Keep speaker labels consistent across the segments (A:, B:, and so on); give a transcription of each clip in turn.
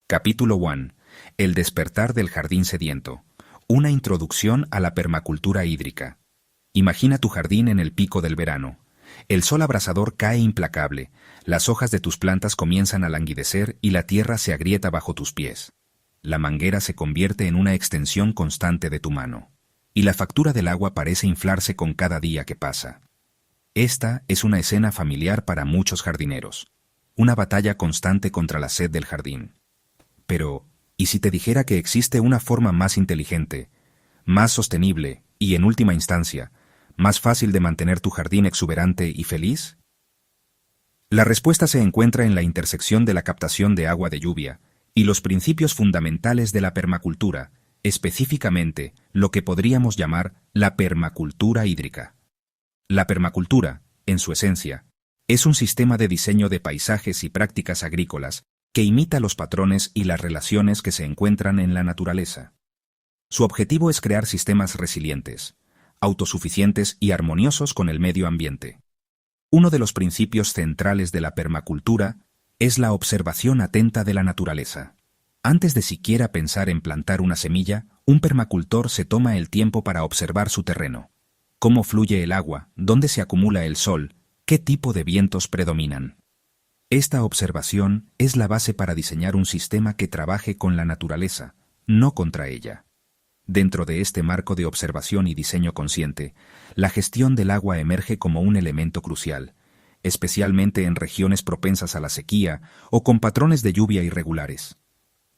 A: Capítulo 1. El despertar del jardín sediento. Una introducción a la permacultura hídrica. Imagina tu jardín en el pico del verano. El sol abrasador cae implacable, las hojas de tus plantas comienzan a languidecer y la tierra se agrieta bajo tus pies. La manguera se convierte en una extensión constante de tu mano. Y la factura del agua parece inflarse con cada día que pasa. Esta es una escena familiar para muchos jardineros. Una batalla constante contra la sed del jardín. Pero, ¿y si te dijera que existe una forma más inteligente, más sostenible y, en última instancia, más fácil de mantener tu jardín exuberante y feliz? La respuesta se encuentra en la intersección de la captación de agua de lluvia y los principios fundamentales de la permacultura, específicamente lo que podríamos llamar la permacultura hídrica. La permacultura, en su esencia, es un sistema de diseño de paisajes y prácticas agrícolas que imita los patrones y las relaciones que se encuentran en la naturaleza. Su objetivo es crear sistemas resilientes, autosuficientes y armoniosos con el medio ambiente. Uno de los principios centrales de la permacultura es la observación atenta de la naturaleza. Antes de siquiera pensar en plantar una semilla, un permacultor se toma el tiempo para observar su terreno. Cómo fluye el agua, dónde se acumula el sol, qué tipo de vientos predominan. Esta observación es la base para diseñar un sistema que trabaje con la naturaleza, no contra ella. Dentro de este marco de observación y diseño consciente, la gestión del agua emerge como un elemento crucial, especialmente en regiones propensas a la sequía o con patrones de lluvia irregulares.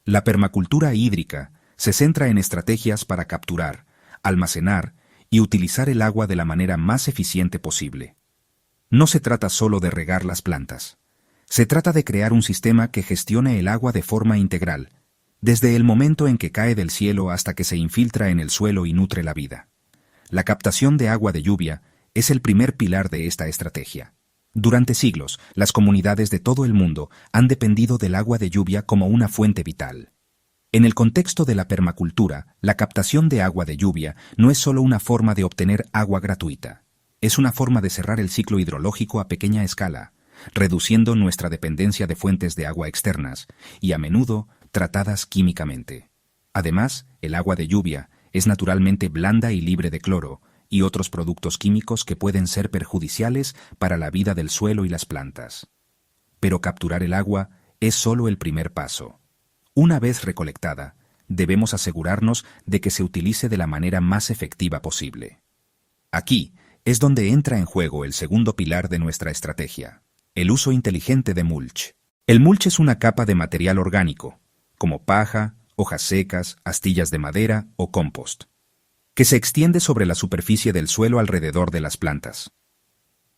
A: La permacultura hídrica se centra en estrategias para capturar, almacenar y utilizar el agua de la manera más eficiente posible. No se trata solo de regar las plantas. Se trata de crear un sistema que gestione el agua de forma integral, desde el momento en que cae del cielo hasta que se infiltra en el suelo y nutre la vida. La captación de agua de lluvia es el primer pilar de esta estrategia. Durante siglos, las comunidades de todo el mundo han dependido del agua de lluvia como una fuente vital. En el contexto de la permacultura, la captación de agua de lluvia no es solo una forma de obtener agua gratuita. Es una forma de cerrar el ciclo hidrológico a pequeña escala, reduciendo nuestra dependencia de fuentes de agua externas y, a menudo, tratadas químicamente. Además, el agua de lluvia es naturalmente blanda y libre de cloro y otros productos químicos que pueden ser perjudiciales para la vida del suelo y las plantas. Pero capturar el agua es solo el primer paso. Una vez recolectada, debemos asegurarnos de que se utilice de la manera más efectiva posible. Aquí es donde entra en juego el segundo pilar de nuestra estrategia: el uso inteligente de mulch. El mulch es una capa de material orgánico, como paja, hojas secas, astillas de madera o compost, que se extiende sobre la superficie del suelo alrededor de las plantas.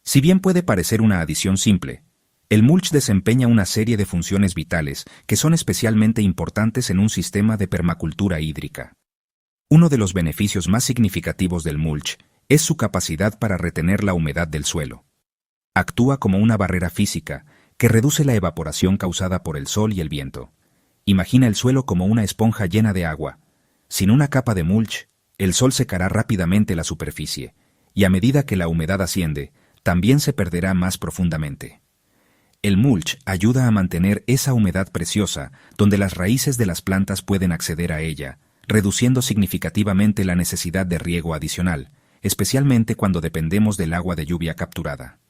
A: Si bien puede parecer una adición simple, el mulch desempeña una serie de funciones vitales que son especialmente importantes en un sistema de permacultura hídrica. Uno de los beneficios más significativos del mulch es su capacidad para retener la humedad del suelo. Actúa como una barrera física que reduce la evaporación causada por el sol y el viento. Imagina el suelo como una esponja llena de agua. Sin una capa de mulch, el sol secará rápidamente la superficie, y a medida que la humedad asciende, también se perderá más profundamente. El mulch ayuda a mantener esa humedad preciosa donde las raíces de las plantas pueden acceder a ella, reduciendo significativamente la necesidad de riego adicional, especialmente cuando dependemos del agua de lluvia capturada.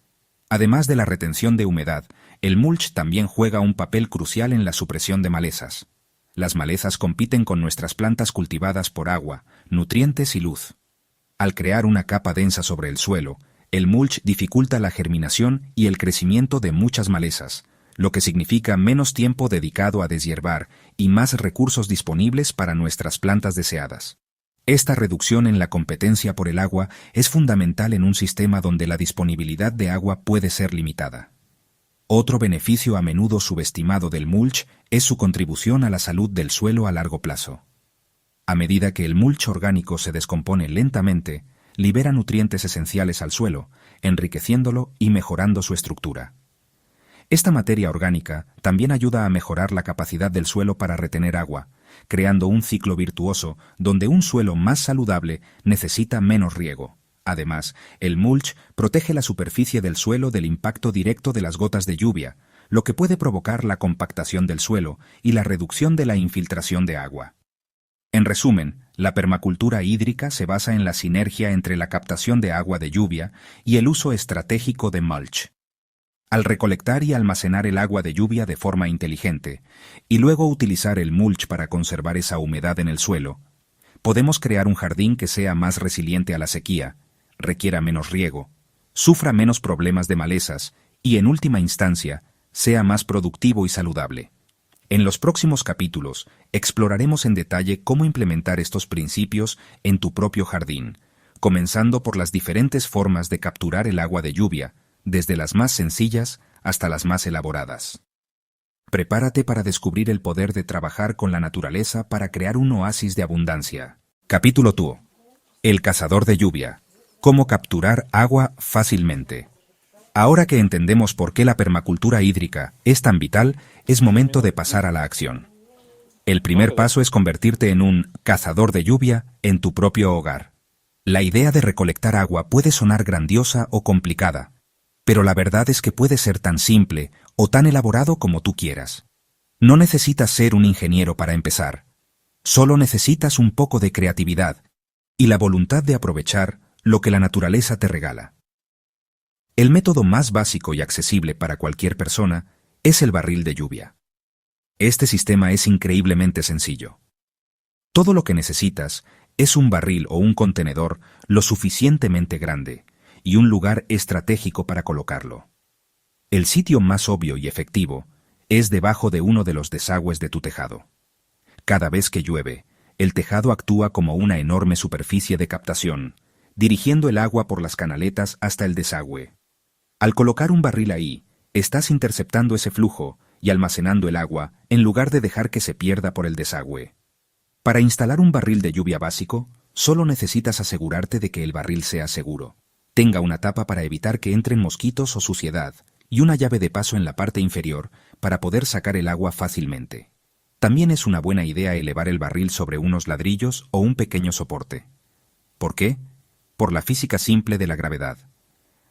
A: Además de la retención de humedad, el mulch también juega un papel crucial en la supresión de malezas. Las malezas compiten con nuestras plantas cultivadas por agua, nutrientes y luz. Al crear una capa densa sobre el suelo, el mulch dificulta la germinación y el crecimiento de muchas malezas, lo que significa menos tiempo dedicado a deshiervar y más recursos disponibles para nuestras plantas deseadas. Esta reducción en la competencia por el agua es fundamental en un sistema donde la disponibilidad de agua puede ser limitada. Otro beneficio a menudo subestimado del mulch es su contribución a la salud del suelo a largo plazo. A medida que el mulch orgánico se descompone lentamente, libera nutrientes esenciales al suelo, enriqueciéndolo y mejorando su estructura. Esta materia orgánica también ayuda a mejorar la capacidad del suelo para retener agua, creando un ciclo virtuoso donde un suelo más saludable necesita menos riego. Además, el mulch protege la superficie del suelo del impacto directo de las gotas de lluvia, lo que puede provocar la compactación del suelo y la reducción de la infiltración de agua. En resumen, la permacultura hídrica se basa en la sinergia entre la captación de agua de lluvia y el uso estratégico de mulch. Al recolectar y almacenar el agua de lluvia de forma inteligente, y luego utilizar el mulch para conservar esa humedad en el suelo, podemos crear un jardín que sea más resiliente a la sequía, requiera menos riego, sufra menos problemas de malezas y, en última instancia, sea más productivo y saludable. En los próximos capítulos exploraremos en detalle cómo implementar estos principios en tu propio jardín, comenzando por las diferentes formas de capturar el agua de lluvia, desde las más sencillas hasta las más elaboradas. Prepárate para descubrir el poder de trabajar con la naturaleza para crear un oasis de abundancia. Capítulo 2. El cazador de lluvia. Cómo capturar agua fácilmente. Ahora que entendemos por qué la permacultura hídrica es tan vital, es momento de pasar a la acción. El primer paso es convertirte en un cazador de lluvia en tu propio hogar. La idea de recolectar agua puede sonar grandiosa o complicada, pero la verdad es que puede ser tan simple o tan elaborado como tú quieras. No necesitas ser un ingeniero para empezar. Solo necesitas un poco de creatividad y la voluntad de aprovechar lo que la naturaleza te regala. El método más básico y accesible para cualquier persona es el barril de lluvia. Este sistema es increíblemente sencillo. Todo lo que necesitas es un barril o un contenedor lo suficientemente grande y un lugar estratégico para colocarlo. El sitio más obvio y efectivo es debajo de uno de los desagües de tu tejado. Cada vez que llueve, el tejado actúa como una enorme superficie de captación, dirigiendo el agua por las canaletas hasta el desagüe. Al colocar un barril ahí, estás interceptando ese flujo y almacenando el agua en lugar de dejar que se pierda por el desagüe. Para instalar un barril de lluvia básico, solo necesitas asegurarte de que el barril sea seguro. Tenga una tapa para evitar que entren mosquitos o suciedad y una llave de paso en la parte inferior para poder sacar el agua fácilmente. También es una buena idea elevar el barril sobre unos ladrillos o un pequeño soporte. ¿Por qué? Por la física simple de la gravedad.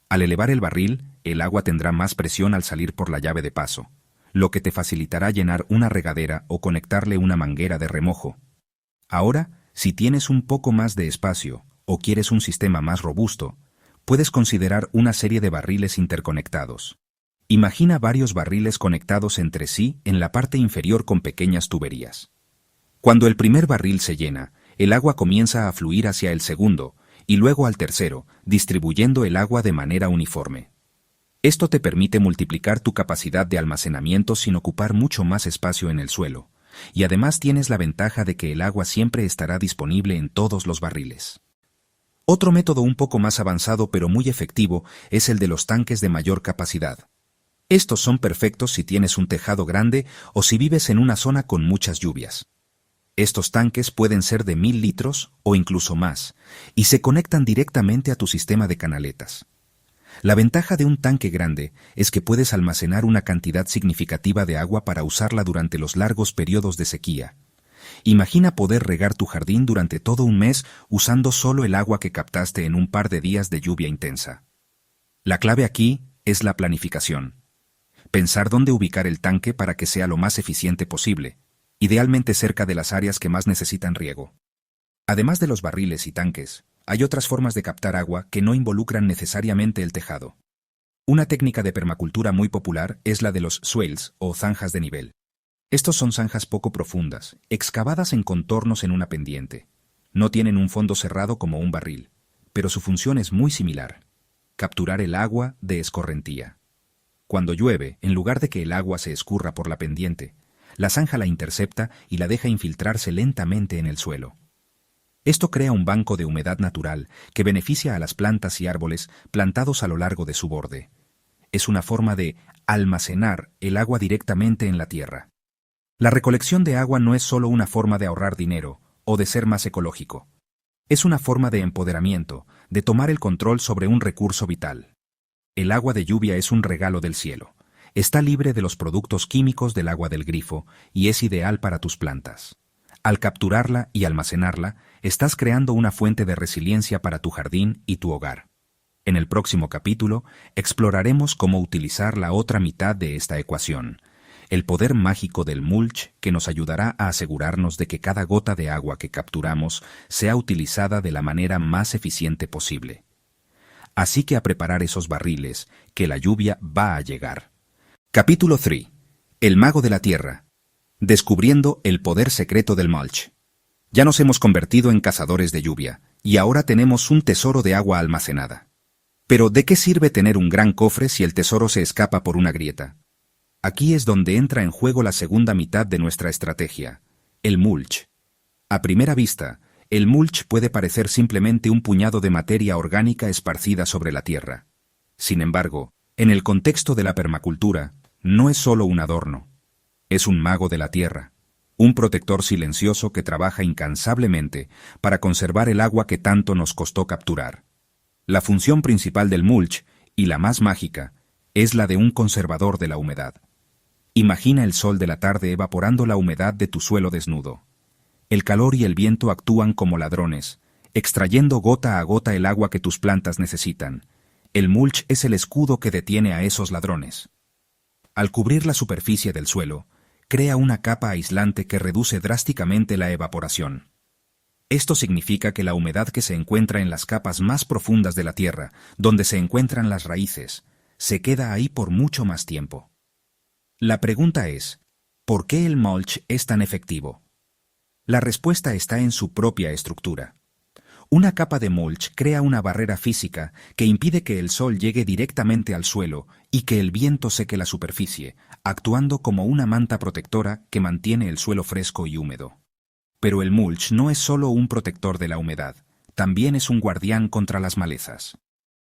A: Al elevar el barril, el agua tendrá más presión al salir por la llave de paso, lo que te facilitará llenar una regadera o conectarle una manguera de remojo. Ahora, si tienes un poco más de espacio o quieres un sistema más robusto, puedes considerar una serie de barriles interconectados. Imagina varios barriles conectados entre sí en la parte inferior con pequeñas tuberías. Cuando el primer barril se llena, el agua comienza a fluir hacia el segundo y luego al tercero, distribuyendo el agua de manera uniforme. Esto te permite multiplicar tu capacidad de almacenamiento sin ocupar mucho más espacio en el suelo, y además tienes la ventaja de que el agua siempre estará disponible en todos los barriles. Otro método un poco más avanzado pero muy efectivo es el de los tanques de mayor capacidad. Estos son perfectos si tienes un tejado grande o si vives en una zona con muchas lluvias. Estos tanques pueden ser de 1000 litros o incluso más, y se conectan directamente a tu sistema de canaletas. La ventaja de un tanque grande es que puedes almacenar una cantidad significativa de agua para usarla durante los largos periodos de sequía. Imagina poder regar tu jardín durante todo un mes usando solo el agua que captaste en un par de días de lluvia intensa. La clave aquí es la planificación. Pensar dónde ubicar el tanque para que sea lo más eficiente posible, idealmente cerca de las áreas que más necesitan riego. Además de los barriles y tanques, hay otras formas de captar agua que no involucran necesariamente el tejado. Una técnica de permacultura muy popular es la de los swales o zanjas de nivel. Estos son zanjas poco profundas, excavadas en contornos en una pendiente. No tienen un fondo cerrado como un barril, pero su función es muy similar: capturar el agua de escorrentía. Cuando llueve, en lugar de que el agua se escurra por la pendiente, la zanja la intercepta y la deja infiltrarse lentamente en el suelo. Esto crea un banco de humedad natural que beneficia a las plantas y árboles plantados a lo largo de su borde. Es una forma de almacenar el agua directamente en la tierra. La recolección de agua no es solo una forma de ahorrar dinero o de ser más ecológico. Es una forma de empoderamiento, de tomar el control sobre un recurso vital. El agua de lluvia es un regalo del cielo. Está libre de los productos químicos del agua del grifo y es ideal para tus plantas. Al capturarla y almacenarla, estás creando una fuente de resiliencia para tu jardín y tu hogar. En el próximo capítulo exploraremos cómo utilizar la otra mitad de esta ecuación, el poder mágico del mulch que nos ayudará a asegurarnos de que cada gota de agua que capturamos sea utilizada de la manera más eficiente posible. Así que a preparar esos barriles, que la lluvia va a llegar. Capítulo 3. El mago de la tierra. Descubriendo el poder secreto del mulch. Ya nos hemos convertido en cazadores de lluvia, y ahora tenemos un tesoro de agua almacenada. Pero ¿de qué sirve tener un gran cofre si el tesoro se escapa por una grieta? Aquí es donde entra en juego la segunda mitad de nuestra estrategia, el mulch. A primera vista, el mulch puede parecer simplemente un puñado de materia orgánica esparcida sobre la tierra. Sin embargo, en el contexto de la permacultura, no es solo un adorno. Es un mago de la tierra, un protector silencioso que trabaja incansablemente para conservar el agua que tanto nos costó capturar. La función principal del mulch, y la más mágica, es la de un conservador de la humedad. Imagina el sol de la tarde evaporando la humedad de tu suelo desnudo. El calor y el viento actúan como ladrones, extrayendo gota a gota el agua que tus plantas necesitan. El mulch es el escudo que detiene a esos ladrones. Al cubrir la superficie del suelo, crea una capa aislante que reduce drásticamente la evaporación. Esto significa que la humedad que se encuentra en las capas más profundas de la tierra, donde se encuentran las raíces, se queda ahí por mucho más tiempo. La pregunta es, ¿por qué el mulch es tan efectivo? La respuesta está en su propia estructura. Una capa de mulch crea una barrera física que impide que el sol llegue directamente al suelo y que el viento seque la superficie, actuando como una manta protectora que mantiene el suelo fresco y húmedo. Pero el mulch no es solo un protector de la humedad, también es un guardián contra las malezas.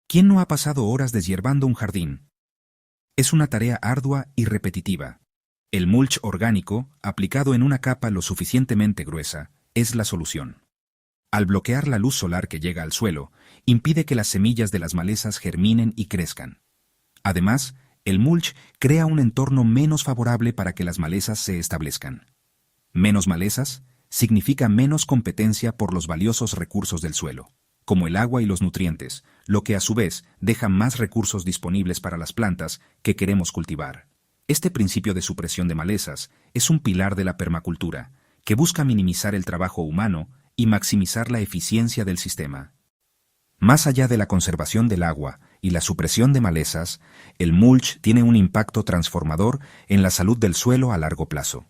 A: ¿Quién no ha pasado horas deshierbando un jardín? Es una tarea ardua y repetitiva. El mulch orgánico, aplicado en una capa lo suficientemente gruesa, es la solución. Al bloquear la luz solar que llega al suelo, impide que las semillas de las malezas germinen y crezcan. Además, el mulch crea un entorno menos favorable para que las malezas se establezcan. Menos malezas significa menos competencia por los valiosos recursos del suelo, como el agua y los nutrientes, lo que a su vez deja más recursos disponibles para las plantas que queremos cultivar. Este principio de supresión de malezas es un pilar de la permacultura, que busca minimizar el trabajo humano y maximizar la eficiencia del sistema. Más allá de la conservación del agua y la supresión de malezas, el mulch tiene un impacto transformador en la salud del suelo a largo plazo.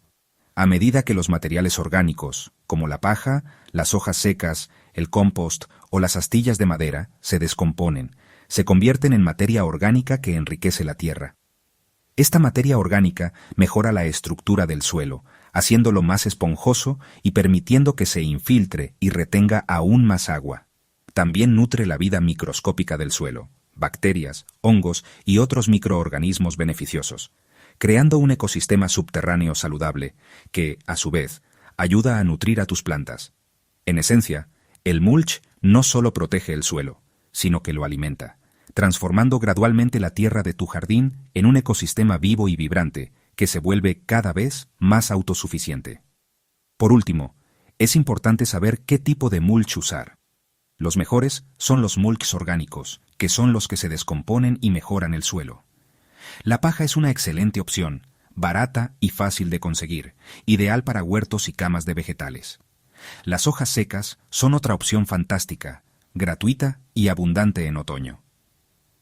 A: A medida que los materiales orgánicos, como la paja, las hojas secas, el compost o las astillas de madera, se descomponen, se convierten en materia orgánica que enriquece la tierra. Esta materia orgánica mejora la estructura del suelo, haciéndolo más esponjoso y permitiendo que se infiltre y retenga aún más agua. También nutre la vida microscópica del suelo, bacterias, hongos y otros microorganismos beneficiosos, creando un ecosistema subterráneo saludable que, a su vez, ayuda a nutrir a tus plantas. En esencia, el mulch no solo protege el suelo, sino que lo alimenta, transformando gradualmente la tierra de tu jardín en un ecosistema vivo y vibrante que se vuelve cada vez más autosuficiente. Por último, es importante saber qué tipo de mulch usar. Los mejores son los mulches orgánicos, que son los que se descomponen y mejoran el suelo. La paja es una excelente opción, barata y fácil de conseguir, ideal para huertos y camas de vegetales. Las hojas secas son otra opción fantástica, gratuita y abundante en otoño.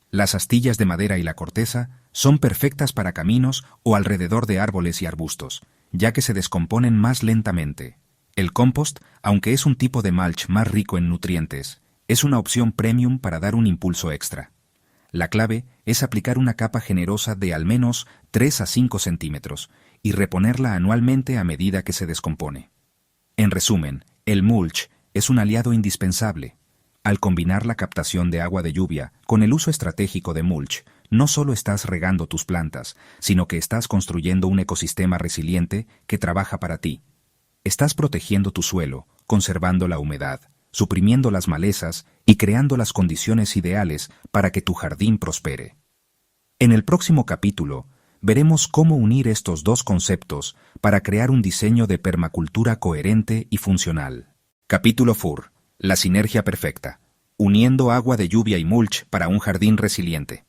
A: Las astillas de madera y la corteza son perfectas para caminos o alrededor de árboles y arbustos, ya que se descomponen más lentamente. El compost, aunque es un tipo de mulch más rico en nutrientes, es una opción premium para dar un impulso extra. La clave es aplicar una capa generosa de al menos 3 a 5 centímetros y reponerla anualmente a medida que se descompone. En resumen, el mulch es un aliado indispensable. Al combinar la captación de agua de lluvia con el uso estratégico de mulch, no solo estás regando tus plantas, sino que estás construyendo un ecosistema resiliente que trabaja para ti. Estás protegiendo tu suelo, conservando la humedad, suprimiendo las malezas y creando las condiciones ideales para que tu jardín prospere. En el próximo capítulo, veremos cómo unir estos dos conceptos para crear un diseño de permacultura coherente y funcional. Capítulo 4. La sinergia perfecta. uniendo agua de lluvia y mulch para un jardín resiliente.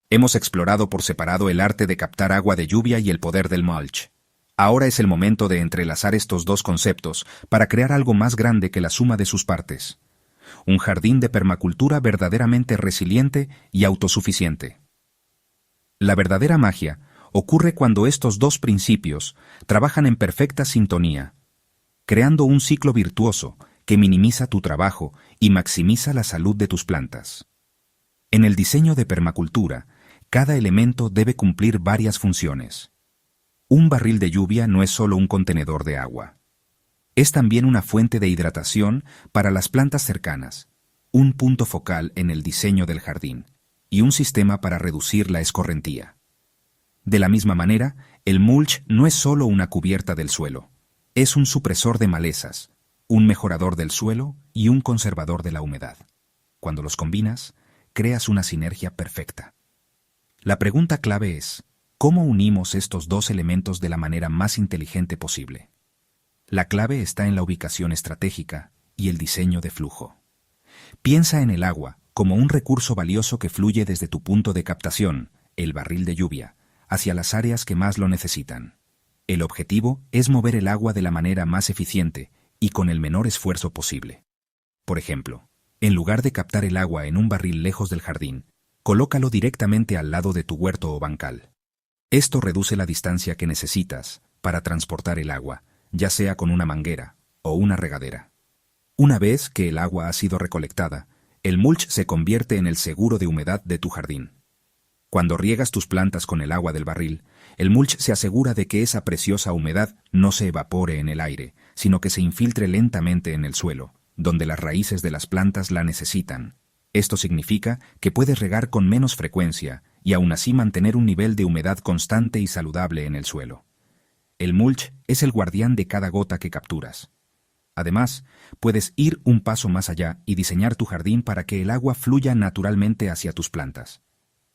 A: Hemos explorado por separado el arte de captar agua de lluvia y el poder del mulch. Ahora es el momento de entrelazar estos dos conceptos para crear algo más grande que la suma de sus partes. Un jardín de permacultura verdaderamente resiliente y autosuficiente. La verdadera magia ocurre cuando estos dos principios trabajan en perfecta sintonía, creando un ciclo virtuoso que minimiza tu trabajo y maximiza la salud de tus plantas. En el diseño de permacultura, cada elemento debe cumplir varias funciones. Un barril de lluvia no es solo un contenedor de agua. Es también una fuente de hidratación para las plantas cercanas, un punto focal en el diseño del jardín y un sistema para reducir la escorrentía. De la misma manera, el mulch no es solo una cubierta del suelo, es un supresor de malezas, un mejorador del suelo y un conservador de la humedad. Cuando los combinas, creas una sinergia perfecta. La pregunta clave es, ¿cómo unimos estos dos elementos de la manera más inteligente posible? La clave está en la ubicación estratégica y el diseño de flujo. Piensa en el agua como un recurso valioso que fluye desde tu punto de captación, el barril de lluvia, hacia las áreas que más lo necesitan. El objetivo es mover el agua de la manera más eficiente y con el menor esfuerzo posible. Por ejemplo, en lugar de captar el agua en un barril lejos del jardín, colócalo directamente al lado de tu huerto o bancal. Esto reduce la distancia que necesitas para transportar el agua, ya sea con una manguera o una regadera. Una vez que el agua ha sido recolectada, el mulch se convierte en el seguro de humedad de tu jardín. Cuando riegas tus plantas con el agua del barril, el mulch se asegura de que esa preciosa humedad no se evapore en el aire, sino que se infiltre lentamente en el suelo, donde las raíces de las plantas la necesitan. Esto significa que puedes regar con menos frecuencia y aún así mantener un nivel de humedad constante y saludable en el suelo. El mulch es el guardián de cada gota que capturas. Además, puedes ir un paso más allá y diseñar tu jardín para que el agua fluya naturalmente hacia tus plantas.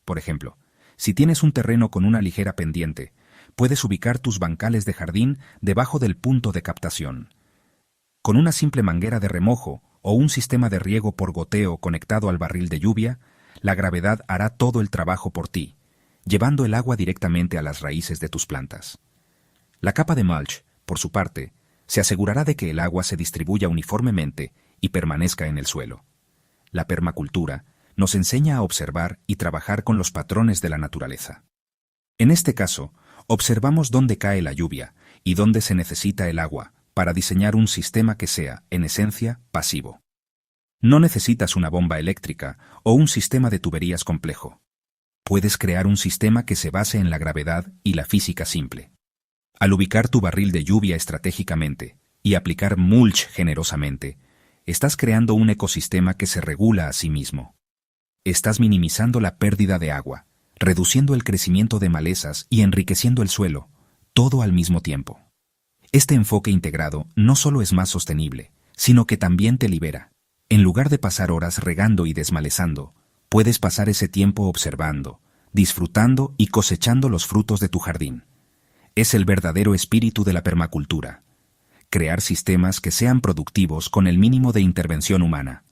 A: Por ejemplo, si tienes un terreno con una ligera pendiente, puedes ubicar tus bancales de jardín debajo del punto de captación. Con una simple manguera de remojo o un sistema de riego por goteo conectado al barril de lluvia, la gravedad hará todo el trabajo por ti, llevando el agua directamente a las raíces de tus plantas. La capa de mulch, por su parte, se asegurará de que el agua se distribuya uniformemente y permanezca en el suelo. La permacultura nos enseña a observar y trabajar con los patrones de la naturaleza. En este caso, observamos dónde cae la lluvia y dónde se necesita el agua para diseñar un sistema que sea, en esencia, pasivo. No necesitas una bomba eléctrica o un sistema de tuberías complejo. Puedes crear un sistema que se base en la gravedad y la física simple. Al ubicar tu barril de lluvia estratégicamente y aplicar mulch generosamente, estás creando un ecosistema que se regula a sí mismo. Estás minimizando la pérdida de agua, reduciendo el crecimiento de malezas y enriqueciendo el suelo, todo al mismo tiempo. Este enfoque integrado no solo es más sostenible, sino que también te libera. En lugar de pasar horas regando y desmalezando, puedes pasar ese tiempo observando, disfrutando y cosechando los frutos de tu jardín. Es el verdadero espíritu de la permacultura. Crear sistemas que sean productivos con el mínimo de intervención humana.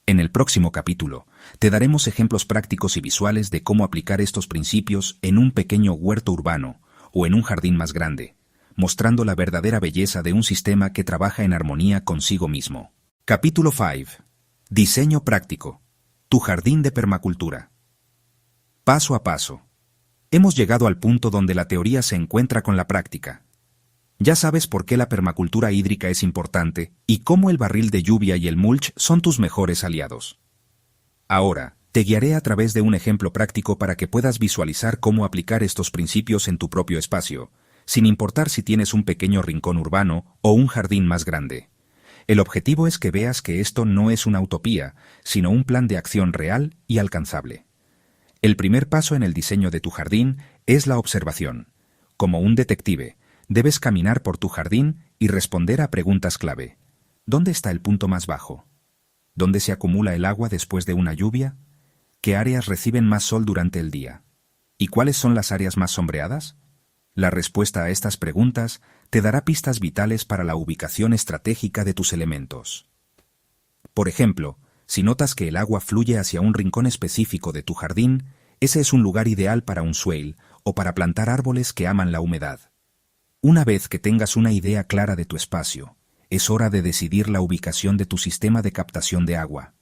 A: En el próximo capítulo, te daremos ejemplos prácticos y visuales de cómo aplicar estos principios en un pequeño huerto urbano o en un jardín más grande, mostrando la verdadera belleza de un sistema que trabaja en armonía consigo mismo. Capítulo 5. Diseño práctico. Tu jardín de permacultura. Paso a paso. Hemos llegado al punto donde la teoría se encuentra con la práctica. Ya sabes por qué la permacultura hídrica es importante y cómo el barril de lluvia y el mulch son tus mejores aliados. Ahora, te guiaré a través de un ejemplo práctico para que puedas visualizar cómo aplicar estos principios en tu propio espacio, sin importar si tienes un pequeño rincón urbano o un jardín más grande. El objetivo es que veas que esto no es una utopía, sino un plan de acción real y alcanzable. El primer paso en el diseño de tu jardín es la observación. Como un detective, debes caminar por tu jardín y responder a preguntas clave. ¿Dónde está el punto más bajo? ¿Dónde se acumula el agua después de una lluvia? ¿Qué áreas reciben más sol durante el día? ¿Y cuáles son las áreas más sombreadas? La respuesta a estas preguntas te dará pistas vitales para la ubicación estratégica de tus elementos. Por ejemplo, Si notas que el agua fluye hacia un rincón específico de tu jardín, ese es un lugar ideal para un swale o para plantar árboles que aman la humedad. Una vez que tengas una idea clara de tu espacio, es hora de decidir la ubicación de tu sistema de captación de agua.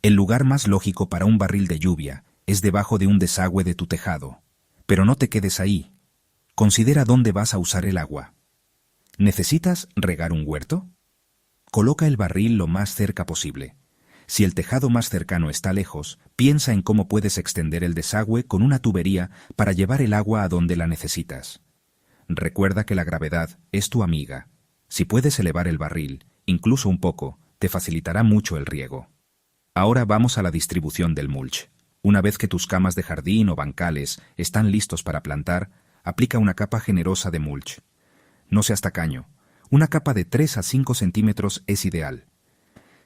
A: El lugar más lógico para un barril de lluvia es debajo de un desagüe de tu tejado. Pero no te quedes ahí. Considera dónde vas a usar el agua. ¿Necesitas regar un huerto? Coloca el barril lo más cerca posible. Si el tejado más cercano está lejos, piensa en cómo puedes extender el desagüe con una tubería para llevar el agua a donde la necesitas. Recuerda que la gravedad es tu amiga. Si puedes elevar el barril, incluso un poco, te facilitará mucho el riego. Ahora vamos a la distribución del mulch. Una vez que tus camas de jardín o bancales están listos para plantar, aplica una capa generosa de mulch. No seas tacaño. Una capa de 3 a 5 centímetros es ideal.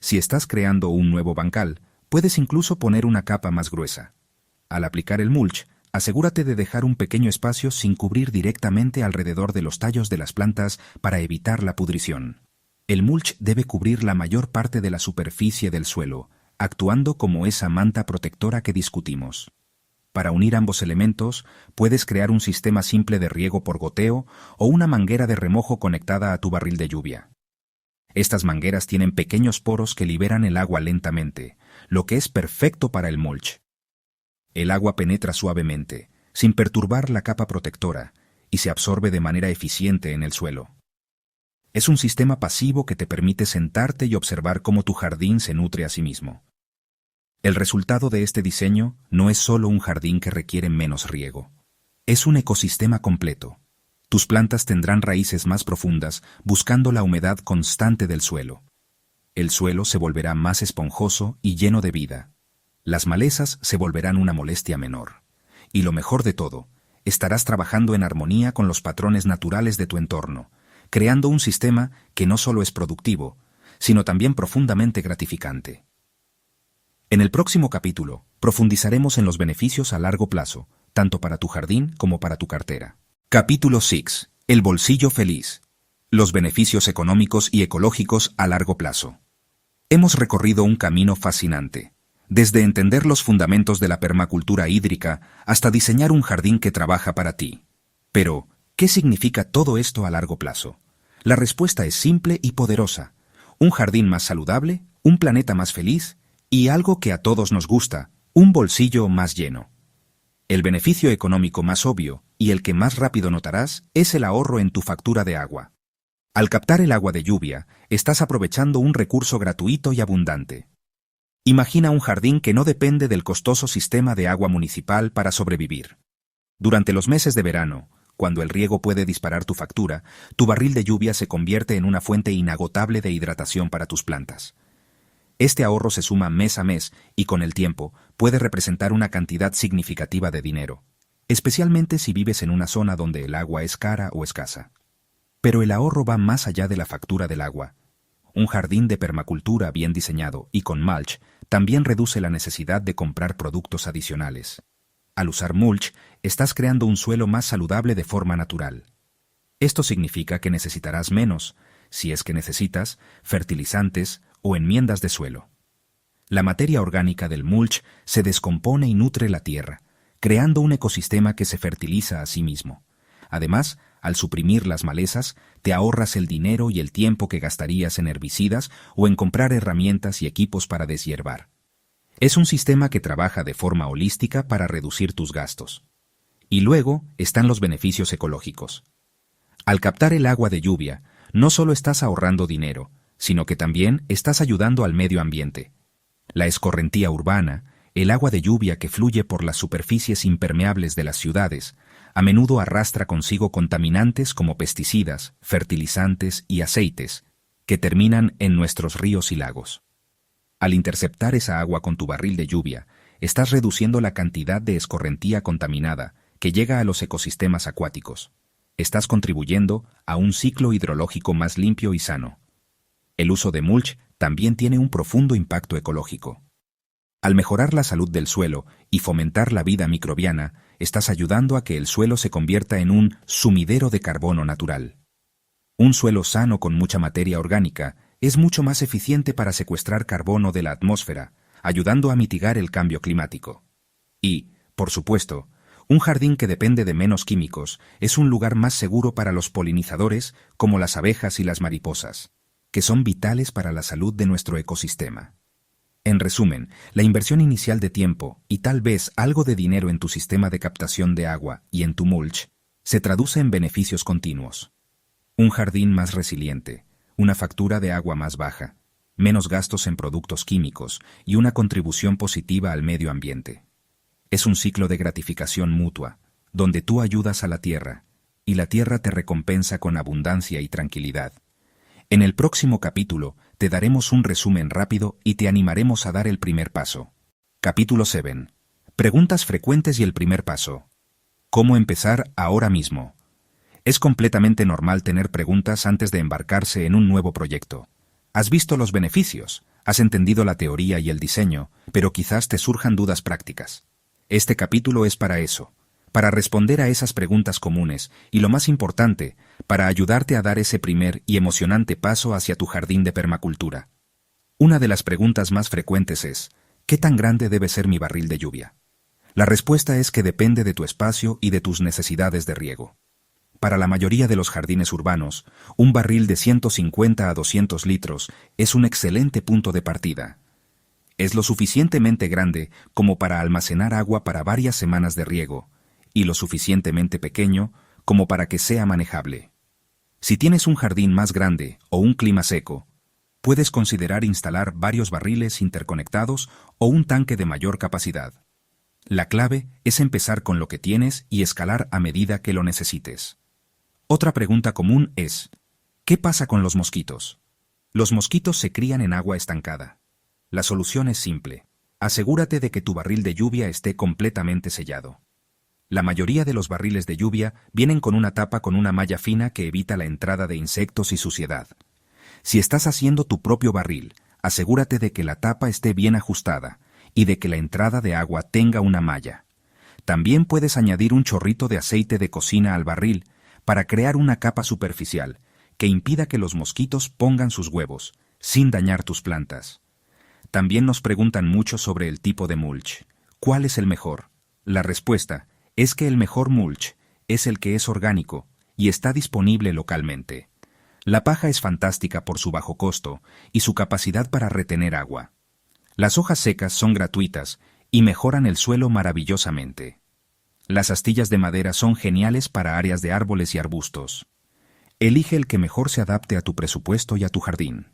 A: Si estás creando un nuevo bancal, puedes incluso poner una capa más gruesa. Al aplicar el mulch, asegúrate de dejar un pequeño espacio sin cubrir directamente alrededor de los tallos de las plantas para evitar la pudrición. El mulch debe cubrir la mayor parte de la superficie del suelo, actuando como esa manta protectora que discutimos. Para unir ambos elementos, puedes crear un sistema simple de riego por goteo o una manguera de remojo conectada a tu barril de lluvia. Estas mangueras tienen pequeños poros que liberan el agua lentamente, lo que es perfecto para el mulch. El agua penetra suavemente, sin perturbar la capa protectora, y se absorbe de manera eficiente en el suelo. Es un sistema pasivo que te permite sentarte y observar cómo tu jardín se nutre a sí mismo. El resultado de este diseño no es solo un jardín que requiere menos riego. Es un ecosistema completo. Tus plantas tendrán raíces más profundas, buscando la humedad constante del suelo. El suelo se volverá más esponjoso y lleno de vida. Las malezas se volverán una molestia menor. Y lo mejor de todo, estarás trabajando en armonía con los patrones naturales de tu entorno, creando un sistema que no solo es productivo, sino también profundamente gratificante. En el próximo capítulo, profundizaremos en los beneficios a largo plazo, tanto para tu jardín como para tu cartera. Capítulo 6. El bolsillo feliz. Los beneficios económicos y ecológicos a largo plazo. Hemos recorrido un camino fascinante, desde entender los fundamentos de la permacultura hídrica hasta diseñar un jardín que trabaja para ti. Pero, ¿qué significa todo esto a largo plazo? La respuesta es simple y poderosa. Un jardín más saludable, un planeta más feliz y algo que a todos nos gusta, un bolsillo más lleno. El beneficio económico más obvio y el que más rápido notarás es el ahorro en tu factura de agua. Al captar el agua de lluvia, estás aprovechando un recurso gratuito y abundante. Imagina un jardín que no depende del costoso sistema de agua municipal para sobrevivir. Durante los meses de verano, cuando el riego puede disparar tu factura, tu barril de lluvia se convierte en una fuente inagotable de hidratación para tus plantas. Este ahorro se suma mes a mes y con el tiempo puede representar una cantidad significativa de dinero, especialmente si vives en una zona donde el agua es cara o escasa. Pero el ahorro va más allá de la factura del agua. Un jardín de permacultura bien diseñado y con mulch también reduce la necesidad de comprar productos adicionales. Al usar mulch, estás creando un suelo más saludable de forma natural. Esto significa que necesitarás menos, si es que necesitas, fertilizantes o enmiendas de suelo. La materia orgánica del mulch se descompone y nutre la tierra, creando un ecosistema que se fertiliza a sí mismo. Además, al suprimir las malezas, te ahorras el dinero y el tiempo que gastarías en herbicidas o en comprar herramientas y equipos para deshiervar. Es un sistema que trabaja de forma holística para reducir tus gastos. Y luego están los beneficios ecológicos. Al captar el agua de lluvia, no solo estás ahorrando dinero, sino que también estás ayudando al medio ambiente. La escorrentía urbana, el agua de lluvia que fluye por las superficies impermeables de las ciudades, a menudo arrastra consigo contaminantes como pesticidas, fertilizantes y aceites, que terminan en nuestros ríos y lagos. Al interceptar esa agua con tu barril de lluvia, estás reduciendo la cantidad de escorrentía contaminada que llega a los ecosistemas acuáticos. Estás contribuyendo a un ciclo hidrológico más limpio y sano. El uso de mulch también tiene un profundo impacto ecológico. Al mejorar la salud del suelo y fomentar la vida microbiana, estás ayudando a que el suelo se convierta en un sumidero de carbono natural. Un suelo sano con mucha materia orgánica Es mucho más eficiente para secuestrar carbono de la atmósfera, ayudando a mitigar el cambio climático. Y, por supuesto, un jardín que depende de menos químicos es un lugar más seguro para los polinizadores como las abejas y las mariposas, que son vitales para la salud de nuestro ecosistema. En resumen, la inversión inicial de tiempo y tal vez algo de dinero en tu sistema de captación de agua y en tu mulch se traduce en beneficios continuos. Un jardín más resiliente, una factura de agua más baja, menos gastos en productos químicos y una contribución positiva al medio ambiente. Es un ciclo de gratificación mutua, donde tú ayudas a la tierra y la tierra te recompensa con abundancia y tranquilidad. En el próximo capítulo te daremos un resumen rápido y te animaremos a dar el primer paso. Capítulo 7. Preguntas frecuentes y el primer paso. ¿Cómo empezar ahora mismo? Es completamente normal tener preguntas antes de embarcarse en un nuevo proyecto. Has visto los beneficios, has entendido la teoría y el diseño, pero quizás te surjan dudas prácticas. Este capítulo es para eso, para responder a esas preguntas comunes y, lo más importante, para ayudarte a dar ese primer y emocionante paso hacia tu jardín de permacultura. Una de las preguntas más frecuentes es, ¿qué tan grande debe ser mi barril de lluvia? La respuesta es que depende de tu espacio y de tus necesidades de riego. Para la mayoría de los jardines urbanos, un barril de 150 a 200 litros es un excelente punto de partida. Es lo suficientemente grande como para almacenar agua para varias semanas de riego, y lo suficientemente pequeño como para que sea manejable. Si tienes un jardín más grande o un clima seco, puedes considerar instalar varios barriles interconectados o un tanque de mayor capacidad. La clave es empezar con lo que tienes y escalar a medida que lo necesites. Otra pregunta común es, ¿qué pasa con los mosquitos? Los mosquitos se crían en agua estancada. La solución es simple. Asegúrate de que tu barril de lluvia esté completamente sellado. La mayoría de los barriles de lluvia vienen con una tapa con una malla fina que evita la entrada de insectos y suciedad. Si estás haciendo tu propio barril, asegúrate de que la tapa esté bien ajustada y de que la entrada de agua tenga una malla. También puedes añadir un chorrito de aceite de cocina al barril para crear una capa superficial que impida que los mosquitos pongan sus huevos, sin dañar tus plantas. También nos preguntan mucho sobre el tipo de mulch. ¿Cuál es el mejor? La respuesta es que el mejor mulch es el que es orgánico y está disponible localmente. La paja es fantástica por su bajo costo y su capacidad para retener agua. Las hojas secas son gratuitas y mejoran el suelo maravillosamente. Las astillas de madera son geniales para áreas de árboles y arbustos. Elige el que mejor se adapte a tu presupuesto y a tu jardín.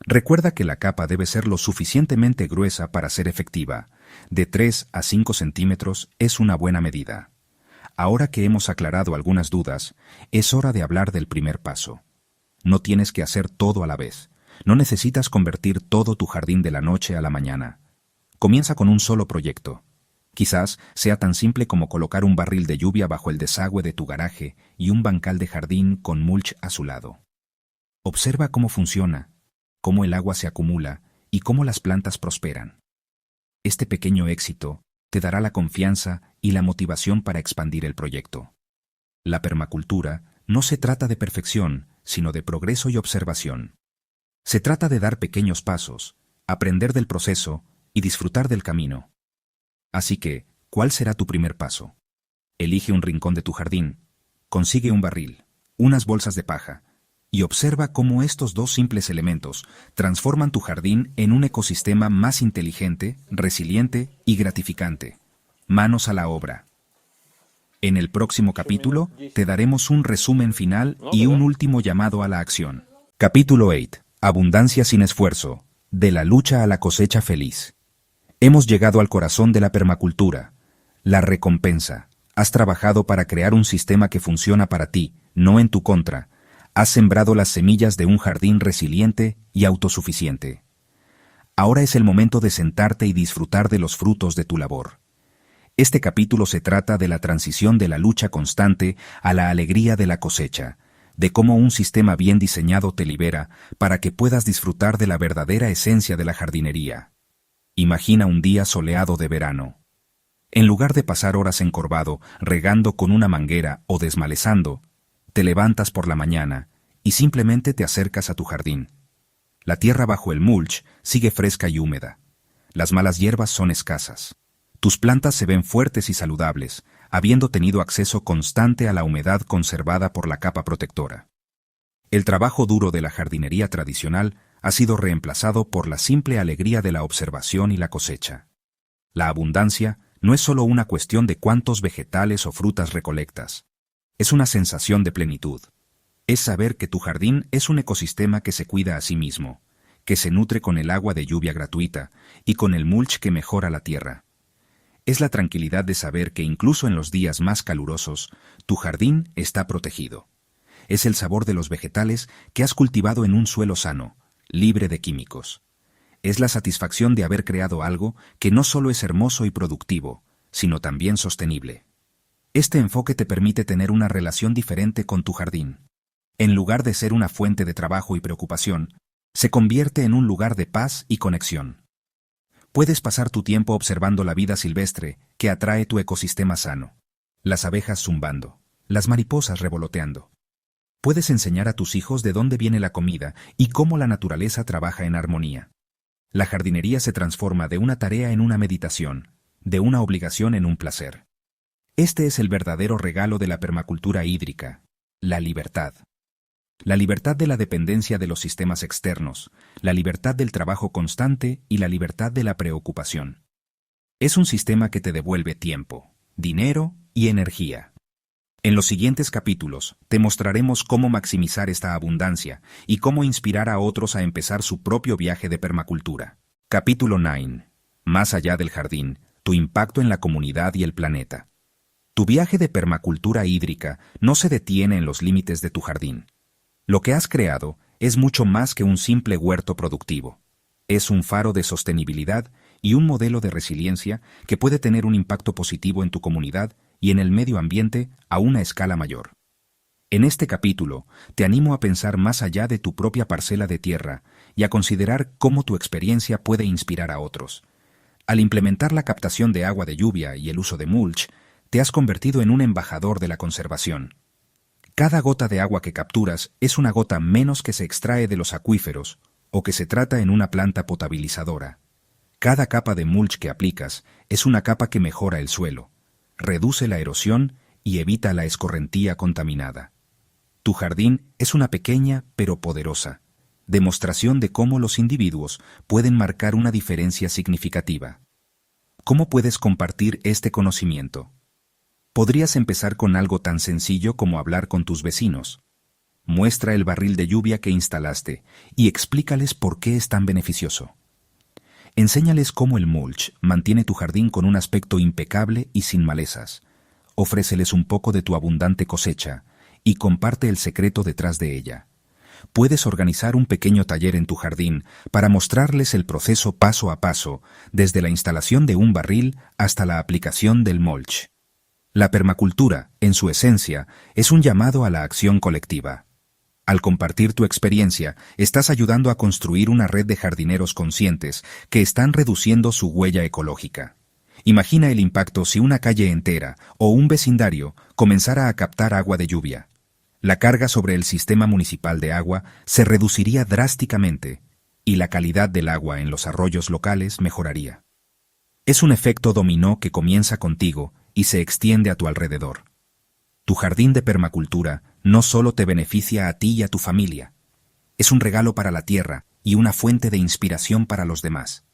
A: Recuerda que la capa debe ser lo suficientemente gruesa para ser efectiva. De 3 a 5 centímetros es una buena medida. Ahora que hemos aclarado algunas dudas, es hora de hablar del primer paso. No tienes que hacer todo a la vez. No necesitas convertir todo tu jardín de la noche a la mañana. Comienza con un solo proyecto. Quizás sea tan simple como colocar un barril de lluvia bajo el desagüe de tu garaje y un bancal de jardín con mulch a su lado. Observa cómo funciona, cómo el agua se acumula y cómo las plantas prosperan. Este pequeño éxito te dará la confianza y la motivación para expandir el proyecto. La permacultura no se trata de perfección, sino de progreso y observación. Se trata de dar pequeños pasos, aprender del proceso y disfrutar del camino. Así que, ¿cuál será tu primer paso? Elige un rincón de tu jardín, consigue un barril, unas bolsas de paja, y observa cómo estos dos simples elementos transforman tu jardín en un ecosistema más inteligente, resiliente y gratificante. Manos a la obra. En el próximo capítulo te daremos un resumen final y un último llamado a la acción. Capítulo 8. Abundancia sin esfuerzo. De la lucha a la cosecha feliz. Hemos llegado al corazón de la permacultura. La recompensa. Has trabajado para crear un sistema que funciona para ti, no en tu contra. Has sembrado las semillas de un jardín resiliente y autosuficiente. Ahora es el momento de sentarte y disfrutar de los frutos de tu labor. Este capítulo se trata de la transición de la lucha constante a la alegría de la cosecha, de cómo un sistema bien diseñado te libera para que puedas disfrutar de la verdadera esencia de la jardinería. Imagina un día soleado de verano. En lugar de pasar horas encorvado, regando con una manguera o desmalezando, te levantas por la mañana y simplemente te acercas a tu jardín. La tierra bajo el mulch sigue fresca y húmeda. Las malas hierbas son escasas. Tus plantas se ven fuertes y saludables, habiendo tenido acceso constante a la humedad conservada por la capa protectora. El trabajo duro de la jardinería tradicional ha sido reemplazado por la simple alegría de la observación y la cosecha. La abundancia no es solo una cuestión de cuántos vegetales o frutas recolectas. Es una sensación de plenitud. Es saber que tu jardín es un ecosistema que se cuida a sí mismo, que se nutre con el agua de lluvia gratuita y con el mulch que mejora la tierra. Es la tranquilidad de saber que incluso en los días más calurosos, tu jardín está protegido. Es el sabor de los vegetales que has cultivado en un suelo sano, libre de químicos. Es la satisfacción de haber creado algo que no solo es hermoso y productivo, sino también sostenible. Este enfoque te permite tener una relación diferente con tu jardín. En lugar de ser una fuente de trabajo y preocupación, se convierte en un lugar de paz y conexión. Puedes pasar tu tiempo observando la vida silvestre que atrae tu ecosistema sano. Las abejas zumbando, las mariposas revoloteando. Puedes enseñar a tus hijos de dónde viene la comida y cómo la naturaleza trabaja en armonía. La jardinería se transforma de una tarea en una meditación, de una obligación en un placer. Este es el verdadero regalo de la permacultura hídrica, la libertad. La libertad de la dependencia de los sistemas externos, la libertad del trabajo constante y la libertad de la preocupación. Es un sistema que te devuelve tiempo, dinero y energía. En los siguientes capítulos te mostraremos cómo maximizar esta abundancia y cómo inspirar a otros a empezar su propio viaje de permacultura. Capítulo 9. Más allá del jardín, tu impacto en la comunidad y el planeta. Tu viaje de permacultura hídrica no se detiene en los límites de tu jardín. Lo que has creado es mucho más que un simple huerto productivo. Es un faro de sostenibilidad y un modelo de resiliencia que puede tener un impacto positivo en tu comunidad y en el medio ambiente a una escala mayor. En este capítulo, te animo a pensar más allá de tu propia parcela de tierra y a considerar cómo tu experiencia puede inspirar a otros. Al implementar la captación de agua de lluvia y el uso de mulch, te has convertido en un embajador de la conservación. Cada gota de agua que capturas es una gota menos que se extrae de los acuíferos o que se trata en una planta potabilizadora. Cada capa de mulch que aplicas es una capa que mejora el suelo, reduce la erosión y evita la escorrentía contaminada. Tu jardín es una pequeña pero poderosa demostración de cómo los individuos pueden marcar una diferencia significativa. ¿Cómo puedes compartir este conocimiento? Podrías empezar con algo tan sencillo como hablar con tus vecinos. Muestra el barril de lluvia que instalaste y explícales por qué es tan beneficioso. Enséñales cómo el mulch mantiene tu jardín con un aspecto impecable y sin malezas. Ofréceles un poco de tu abundante cosecha y comparte el secreto detrás de ella. Puedes organizar un pequeño taller en tu jardín para mostrarles el proceso paso a paso, desde la instalación de un barril hasta la aplicación del mulch. La permacultura, en su esencia, es un llamado a la acción colectiva. Al compartir tu experiencia, estás ayudando a construir una red de jardineros conscientes que están reduciendo su huella ecológica. Imagina el impacto si una calle entera o un vecindario comenzara a captar agua de lluvia. La carga sobre el sistema municipal de agua se reduciría drásticamente y la calidad del agua en los arroyos locales mejoraría. Es un efecto dominó que comienza contigo y se extiende a tu alrededor. Tu jardín de permacultura no solo te beneficia a ti y a tu familia, es un regalo para la tierra y una fuente de inspiración para los demás.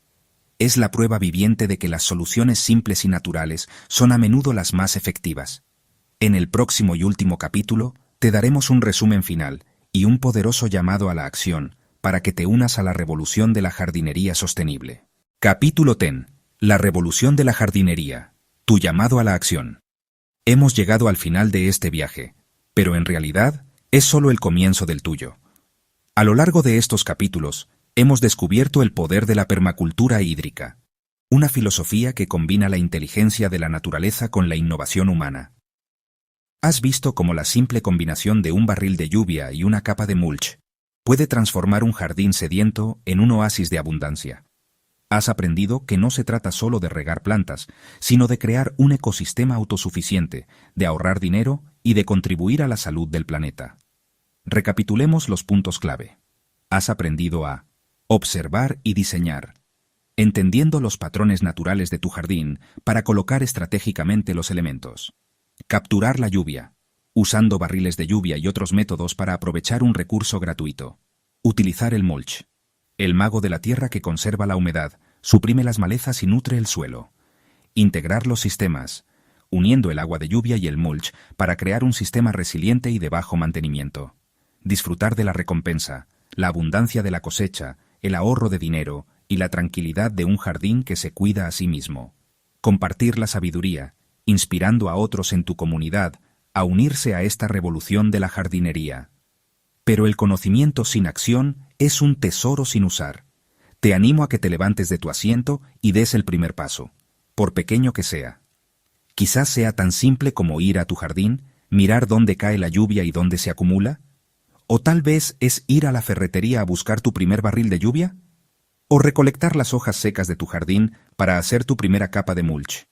A: Es la prueba viviente de que las soluciones simples y naturales son a menudo las más efectivas. En el próximo y último capítulo, te daremos un resumen final y un poderoso llamado a la acción para que te unas a la revolución de la jardinería sostenible. Capítulo 10. La revolución de la jardinería. Tu llamado a la acción. Hemos llegado al final de este viaje, pero en realidad es solo el comienzo del tuyo. A lo largo de estos capítulos, hemos descubierto el poder de la permacultura hídrica, una filosofía que combina la inteligencia de la naturaleza con la innovación humana. Has visto cómo la simple combinación de un barril de lluvia y una capa de mulch puede transformar un jardín sediento en un oasis de abundancia. Has aprendido que no se trata solo de regar plantas, sino de crear un ecosistema autosuficiente, de ahorrar dinero y de contribuir a la salud del planeta. Recapitulemos los puntos clave. Has aprendido a Observar y diseñar. Entendiendo los patrones naturales de tu jardín para colocar estratégicamente los elementos. Capturar la lluvia, usando barriles de lluvia y otros métodos para aprovechar un recurso gratuito. Utilizar el mulch, el mago de la tierra que conserva la humedad, suprime las malezas y nutre el suelo. Integrar los sistemas, uniendo el agua de lluvia y el mulch para crear un sistema resiliente y de bajo mantenimiento. Disfrutar de la recompensa, la abundancia de la cosecha, el ahorro de dinero y la tranquilidad de un jardín que se cuida a sí mismo. Compartir la sabiduría, inspirando a otros en tu comunidad a unirse a esta revolución de la jardinería. Pero el conocimiento sin acción es un tesoro sin usar. Te animo a que te levantes de tu asiento y des el primer paso, por pequeño que sea. Quizás sea tan simple como ir a tu jardín, mirar dónde cae la lluvia y dónde se acumula. ¿O tal vez es ir a la ferretería a buscar tu primer barril de lluvia? ¿O recolectar las hojas secas de tu jardín para hacer tu primera capa de mulch?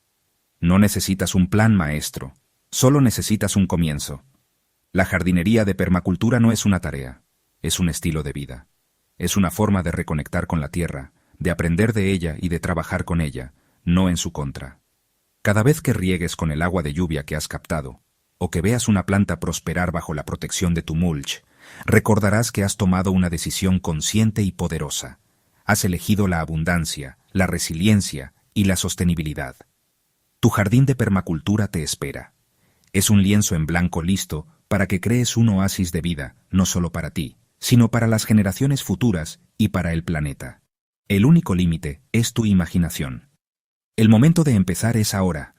A: No necesitas un plan maestro, solo necesitas un comienzo. La jardinería de permacultura no es una tarea, es un estilo de vida. Es una forma de reconectar con la tierra, de aprender de ella y de trabajar con ella, no en su contra. Cada vez que riegues con el agua de lluvia que has captado, o que veas una planta prosperar bajo la protección de tu mulch, recordarás que has tomado una decisión consciente y poderosa. Has elegido la abundancia, la resiliencia y la sostenibilidad. Tu jardín de permacultura te espera. Es un lienzo en blanco listo para que crees un oasis de vida, no solo para ti, sino para las generaciones futuras y para el planeta. El único límite es tu imaginación. El momento de empezar es ahora.